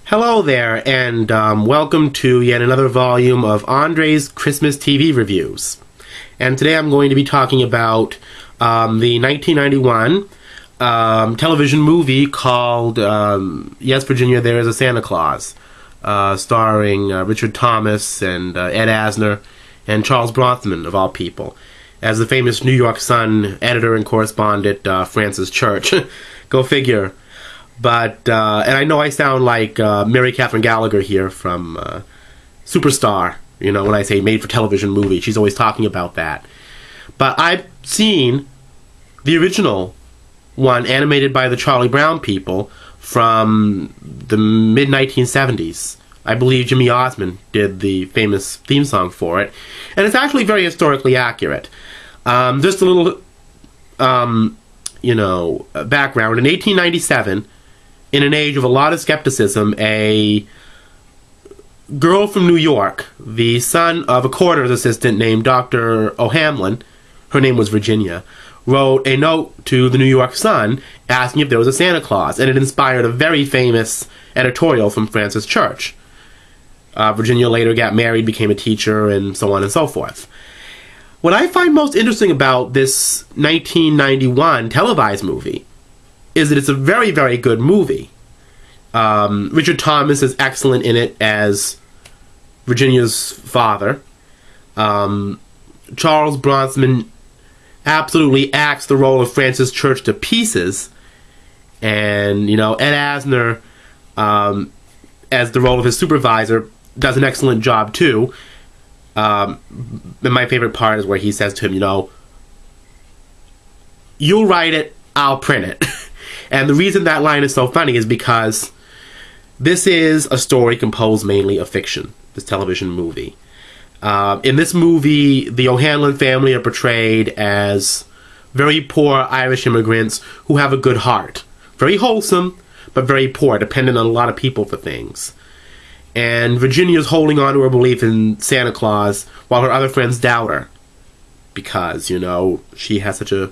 Hello there, and welcome to yet another volume of Andre's Christmas TV Reviews. And today I'm going to be talking about the 1991 television movie called Yes, Virginia, There is a Santa Claus, starring Richard Thomas and Ed Asner and Charles Bronfman, of all people, as the famous New York Sun editor and correspondent Francis Church. Go figure. But, and I know I sound like Mary Catherine Gallagher here from Superstar, you know, when I say made-for-television movie. She's always talking about that. But I've seen the original one animated by the Charlie Brown people from the mid-1970s. I believe Jimmy Osmond did the famous theme song for it. And it's actually very historically accurate. Just a little, background. In 1897... in an age of a lot of skepticism, a girl from New York, the son of a coroner's assistant named Dr. O'Hamlin, her name was Virginia, wrote a note to the New York Sun asking if there was a Santa Claus, and it inspired a very famous editorial from Francis Church. Virginia later got married, became a teacher, and so on and so forth. What I find most interesting about this 1991 televised movie is that it's a very, very good movie. Richard Thomas is excellent in it as Virginia's father. Charles Bronfman absolutely acts the role of Francis Church to pieces. And, Ed Asner, as the role of his supervisor, does an excellent job, too. And my favorite part is where he says to him, you'll write it, I'll print it. And the reason that line is so funny is because this is a story composed mainly of fiction, this television movie. In this movie, the O'Hanlon family are portrayed as very poor Irish immigrants who have a good heart. Very wholesome, but very poor, dependent on a lot of people for things. And Virginia's holding on to her belief in Santa Claus while her other friends doubt her. Because, she has such a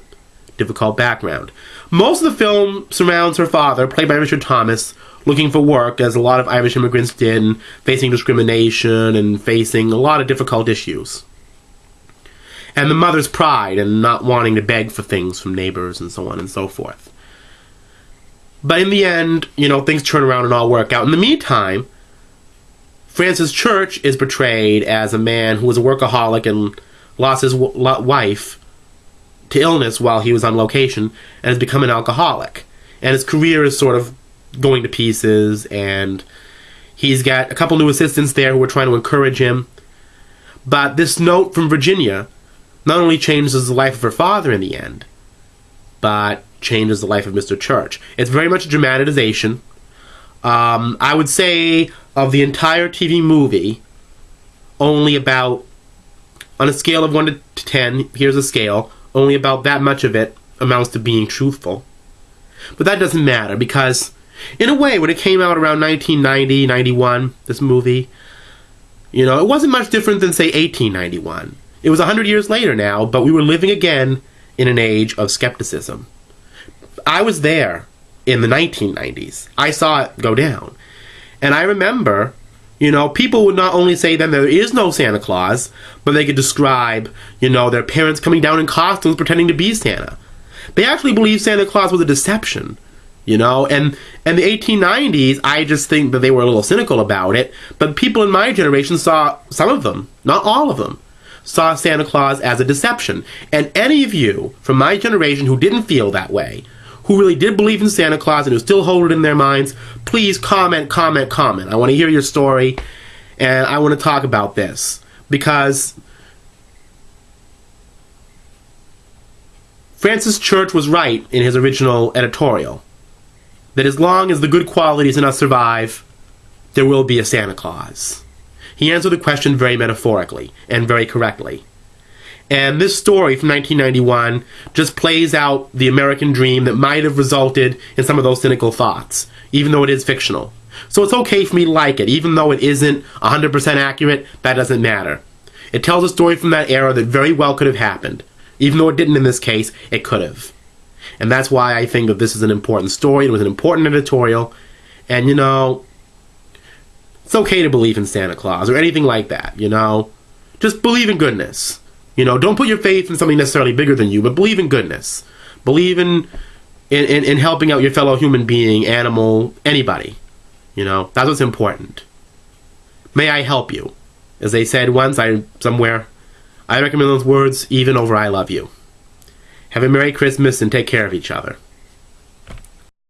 difficult background. Most of the film surrounds her father, played by Richard Thomas, looking for work, as a lot of Irish immigrants did, and facing discrimination and facing a lot of difficult issues. And the mother's pride and not wanting to beg for things from neighbors and so on and so forth. But in the end, things turn around and all work out. In the meantime, Francis Church is portrayed as a man who was a workaholic and lost his wife to illness while he was on location, and has become an alcoholic. And his career is sort of going to pieces, and he's got a couple new assistants there who are trying to encourage him. But this note from Virginia not only changes the life of her father in the end, but changes the life of Mr. Church. It's very much a dramatization. I would say of the entire TV movie, only about, on a scale of 1 to 10, here's a scale, only about that much of it amounts to being truthful. But that doesn't matter, because, in a way, when it came out around 1990, 91, this movie, it wasn't much different than, say, 1891. It was 100 years later now, but we were living again in an age of skepticism. I was there in the 1990s. I saw it go down. And I remember, people would not only say then there is no Santa Claus, but they could describe, their parents coming down in costumes pretending to be Santa. They actually believed Santa Claus was a deception, and the 1890s, I just think that they were a little cynical about it, but people in my generation saw, some of them, not all of them, saw Santa Claus as a deception. And any of you from my generation who didn't feel that way, who really did believe in Santa Claus and who still hold it in their minds, please comment. I want to hear your story, and I want to talk about this. Because Francis Church was right in his original editorial, that as long as the good qualities in us survive, there will be a Santa Claus. He answered the question very metaphorically and very correctly. And this story from 1991 just plays out the American dream that might have resulted in some of those cynical thoughts, even though it is fictional. So it's okay for me to like it, even though it isn't 100% accurate, that doesn't matter. It tells a story from that era that very well could have happened. Even though it didn't in this case, it could have. And that's why I think that this is an important story. It was an important editorial. And, It's okay to believe in Santa Claus or anything like that, you know? Just believe in goodness. You know, don't put your faith in something necessarily bigger than you, but believe in goodness. Believe in helping out your fellow human being, animal, anybody. You know, that's what's important. May I help you? As they said once, somewhere, I recommend those words even over I love you. Have a Merry Christmas and take care of each other.